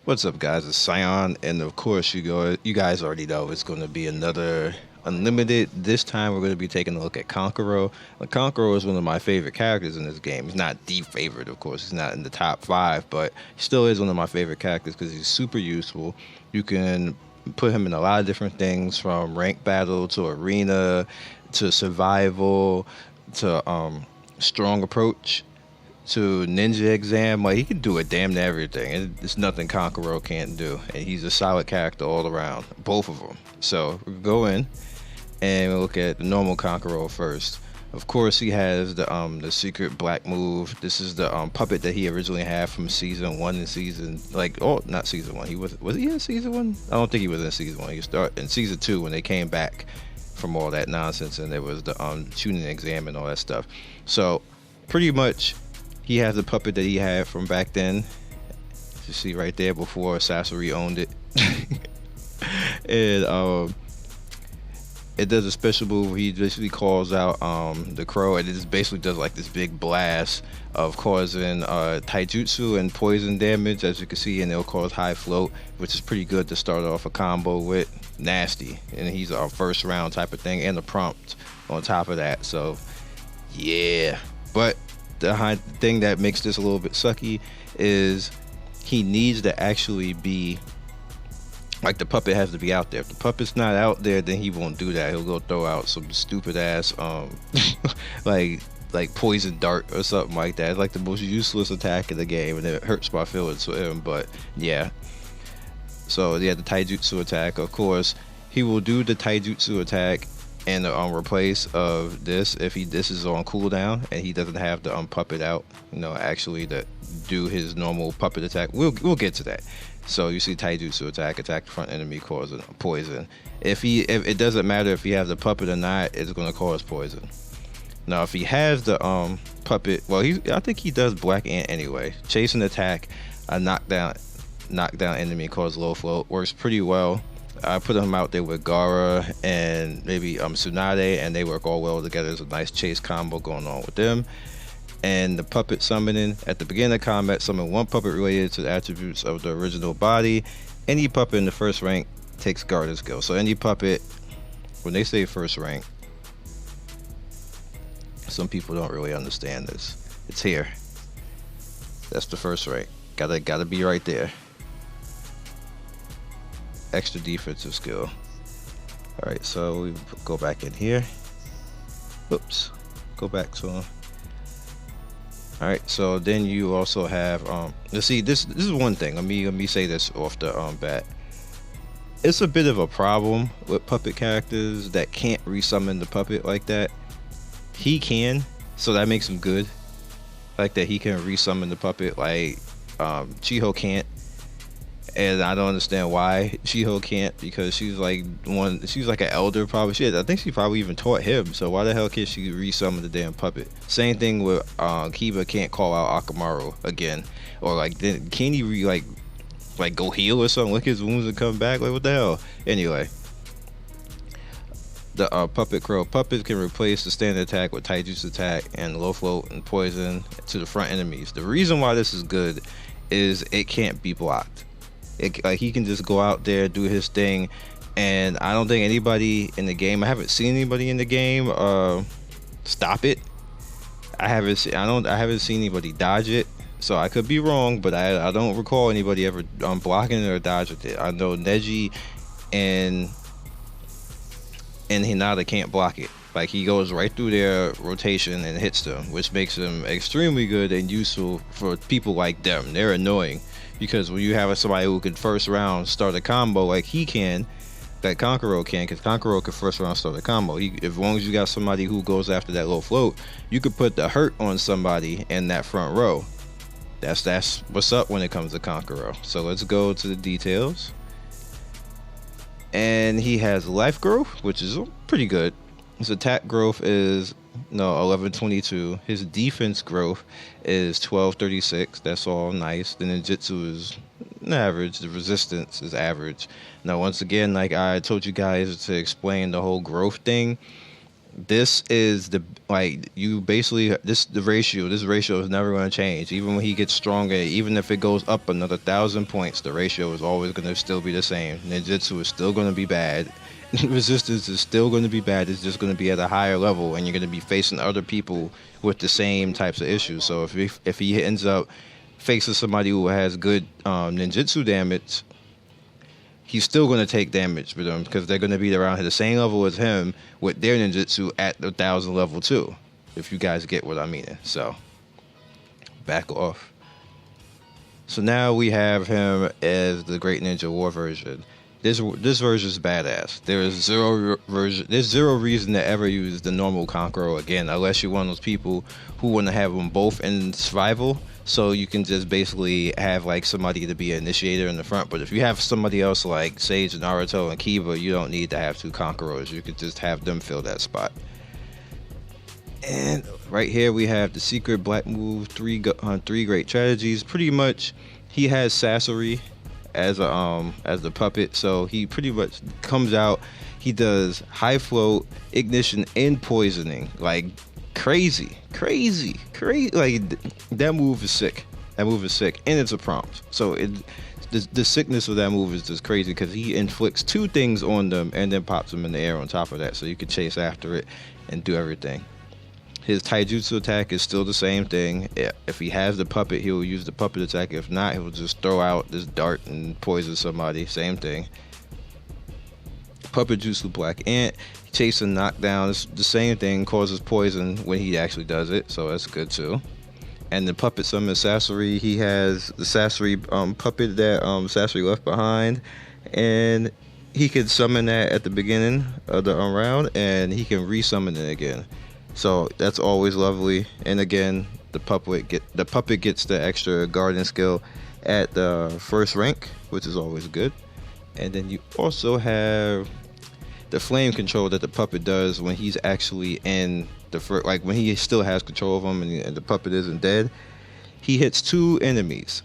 What's up, guys? It's Sion, and of course, you guys already know it's going to be another Unlimited. This time, we're going to be taking a look at Conqueror. Conqueror is one of my favorite characters in this game. He's not the favorite, of course. He's not in the top five, but he still is one of my favorite characters because he's super useful. You can put him in a lot of different things, from rank battle to arena to survival to strong approach to ninja exam. Like, he can do a damn near everything. It's nothing Conqueror can't do, and he's a solid character all around, both of them. So we go in and we'll look at the normal Conqueror first. Of course, he has the secret black move. This is the puppet that he originally had from season one and season, like, oh, not season one. He was he in season one? I don't think he was in season one. He started in season two when they came back from all that nonsense, and there was the shooting exam and all that stuff. So pretty much he has the puppet that he had from back then. You see right there, before Accessory owned it. And it does a special move where he basically calls out the crow, and it just basically does like this big blast of causing taijutsu and poison damage, as you can see, and it'll cause high float, which is pretty good to start off a combo with. Nasty. And he's a first round type of thing, and a prompt on top of that. So yeah. But the thing that makes this a little bit sucky is he needs to actually be, like, the puppet has to be out there. If the puppet's not out there, then he won't do that. He'll go throw out some stupid ass like poison dart or something like that. It's like the most useless attack in the game, and it hurts my feelings for him. But yeah. So yeah, the taijutsu attack, of course, he will do the taijutsu attack and replace of this if this is on cooldown and he doesn't have the puppet out, actually to do his normal puppet attack. We'll get to that. So you see taijutsu attack the front enemy, causing poison. If it doesn't matter if he has the puppet or not, it's going to cause poison. Now if he has the puppet, well, I think he does black ant anyway. Chase and attack, a knockdown enemy, cause low float, works pretty well. I put him out there with Gara and maybe Tsunade, and they work all well together. There's a nice chase combo going on with them. And the puppet summoning, at the beginning of combat, summon one puppet related to the attributes of the original body. Any puppet in the first rank takes guarded skill. So any puppet, when they say first rank, some people don't really understand this. It's here. That's the first rank. Gotta be right there. Extra defensive skill. Alright, so we go back in here. Oops. Go back to him. Alright, so then you also have let's see, this is one thing. Let me say this off the bat. It's a bit of a problem with puppet characters that can't resummon the puppet like that. He can, so that makes him good. Like that he can resummon the puppet, like Chiho can't. And I don't understand why Chiho can't, because she's like an elder probably. I think she probably even taught him. So why the hell can't she resummon the damn puppet? Same thing with Kiba can't call out Akamaru again, or like then can he like go heal or something, lick his wounds and come back? Like, what the hell? Anyway, the puppet crow puppets can replace the standard attack with taijutsu attack and low float and poison to the front enemies. The reason why this is good is it can't be blocked. Like, he can just go out there, do his thing, and I don't think anybody in the game, I haven't seen anybody in the game stop it. I haven't seen anybody dodge it, so I could be wrong, but I don't recall anybody ever blocking it or dodging it. I know Neji and Hinata can't block it. Like, he goes right through their rotation and hits them, which makes them extremely good and useful for people like them. They're annoying, because when you have somebody who can first round start a combo like he can, that Conqueror can, because Conqueror can first round start a combo. As long as you got somebody who goes after that low float, you could put the hurt on somebody in that front row. That's what's up when it comes to Conqueror. So let's go to the details. And he has life growth, which is pretty good. His attack growth is 1122. His defense growth is 1236. That's all nice. The ninjutsu is average. The resistance is average. Now, once again, like I told you guys to explain the whole growth thing, This is the like you basically this ratio is never going to change. Even when he gets stronger, even if it goes up another 1,000 points, the ratio is always going to still be the same. Ninjutsu is still going to be bad. Resistance is still going to be bad. It's just going to be at a higher level, and you're going to be facing other people with the same types of issues. So if he ends up facing somebody who has good ninjutsu damage, he's still going to take damage with them because they're going to be around the same level as him with their ninjutsu at the 1,000 level too. If you guys get what I mean. So back off. So now we have him as the Great Ninja War version. This version is badass. There's zero reason to ever use the normal Conqueror again, unless you're one of those people who want to have them both in survival. So you can just basically have like somebody to be an initiator in the front. But if you have somebody else like Sage, Naruto, and Kiba, you don't need to have two Conquerors. You could just have them fill that spot. And right here we have the secret black move, three great strategies. Pretty much, he has Accessory as the puppet, so he pretty much comes out. He does high float, ignition, and poisoning. Like crazy. Like that move is sick. And it's a prompt. So the sickness of that move is just crazy because he inflicts two things on them and then pops them in the air on top of that, so you can chase after it and do everything. His Taijutsu attack is still the same thing. If he has the puppet, he'll use the puppet attack. If not, he'll just throw out this dart and poison somebody. Same thing. Puppet Jutsu Black Ant, chase and knockdown. It's the same thing, causes poison when he actually does it, so that's good too. And the puppet summon Accessory, he has the Accessory puppet that Accessory left behind, and he can summon that at the beginning of the round, and he can resummon it again. So that's always lovely. And again, the puppet gets the extra guarding skill at the first rank, which is always good. And then you also have the flame control that the puppet does when he's actually in the first, like when he still has control of him and the puppet isn't dead. He hits two enemies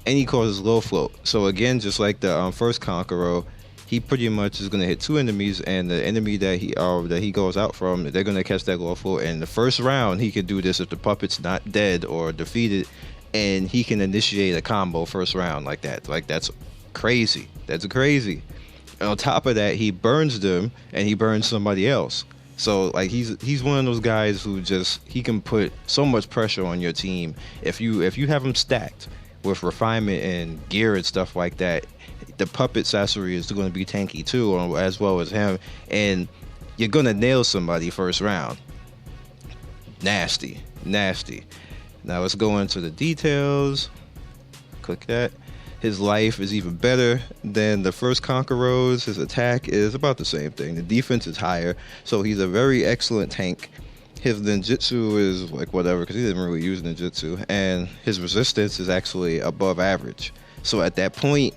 and he causes low float. So again, just like the first Conqueror, he pretty much is going to hit two enemies, and the enemy that he goes out from, they're going to catch that low float. And the first round, he can do this if the puppet's not dead or defeated, and he can initiate a combo first round like that. Like that's crazy. That's crazy. And on top of that, he burns them and he burns somebody else. So like he's one of those guys who he can put so much pressure on your team if you have him stacked with refinement and gear and stuff like that. The puppet Accessory is going to be tanky too, as well as him, and you're going to nail somebody first round. Nasty. Now let's go into the details. Click that. His life is even better than the first Conqueror's. His attack is about the same thing. The defense is higher, so he's a very excellent tank. His ninjutsu is like whatever, because he didn't really use ninjutsu, and his resistance is actually above average. So at that point,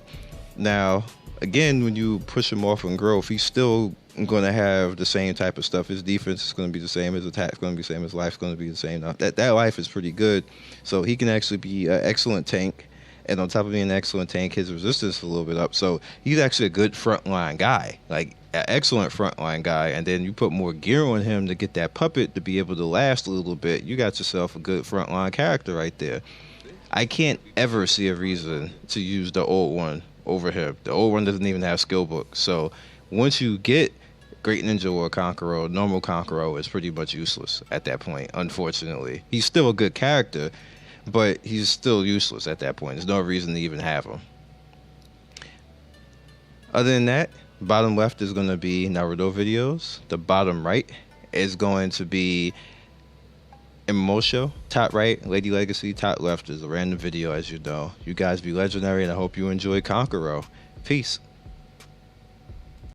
now, again, when you push him off in growth, he's still going to have the same type of stuff. His defense is going to be the same. His attack is going to be the same. His life is going to be the same. Now, that life is pretty good. So he can actually be an excellent tank. And on top of being an excellent tank, his resistance is a little bit up. So he's actually a good frontline guy. Like, an excellent frontline guy. And then you put more gear on him to get that puppet to be able to last a little bit. You got yourself a good frontline character right there. I can't ever see a reason to use the old one over him. The old one doesn't even have skill books. So once you get Great Ninja or Conqueror, normal Conqueror is pretty much useless at that point, unfortunately. He's still a good character, but he's still useless at that point. There's no reason to even have him. Other than that, bottom left is going to be Naruto videos. The bottom right is going to be Emosho. Top right, Lady Legacy. Top left is a random video, as you know. You guys be legendary, and I hope you enjoy Conqueror. Peace.